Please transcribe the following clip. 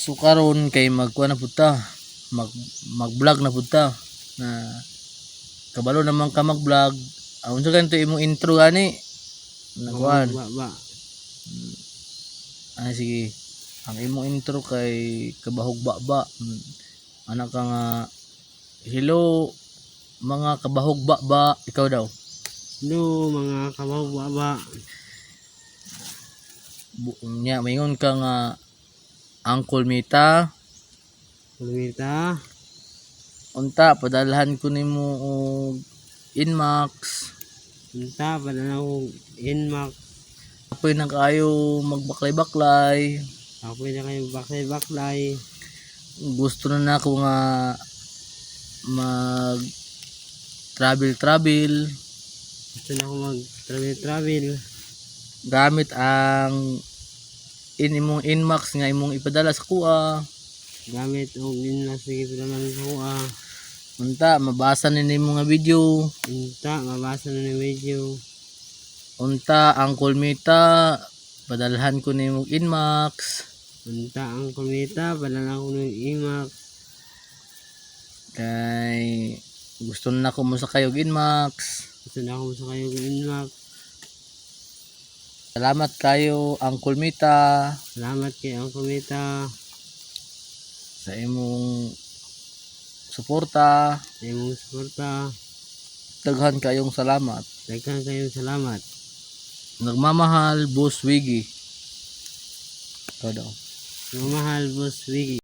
So karon kay magkuha na pud ta. Mag-vlog na pud ta. Na kabalo naman ka mag-vlog. Unsa ganito imong intro gani? Nagkuhan. Sige. Ang imong intro kay kabahog baba. Anak ka nga hello mga kabahog baba, ikaw daw. Hello mga kabahog baba. Nya maingon ka nga Uncle Mita. Kulmita. Unta padalhan ko nimo og Inmax. Unta padala ko Inmax. Apoy na kayo magbaklay-baklay. Apoy na kayo baklay-baklay. Gusto na nako nga mag travel. Gusto na ako mag travel. Gamit ang imong Inmax nga imong ipadala sa kuha. Gamit og Inmax sige naman ko Unta mabasa na nimo nga video. Unta mabasa na ni video. Unta ang Kulmita padalhan ko nimo Inmax. Unta ang kumita padala ko ng Inmax. Kay gusto na ko mo sa kayo Inmax. Gusto na ako sa kayo ng Inmax. Salamat kayo ang Kulmita Salamat kay ang kumita sa imong suporta. sa imong suporta. Daghan kayong salamat. Daghan kayong salamat. Nagmamahal, Boss Wiggy. Ikaw daw. Mahal Boss Wiggy.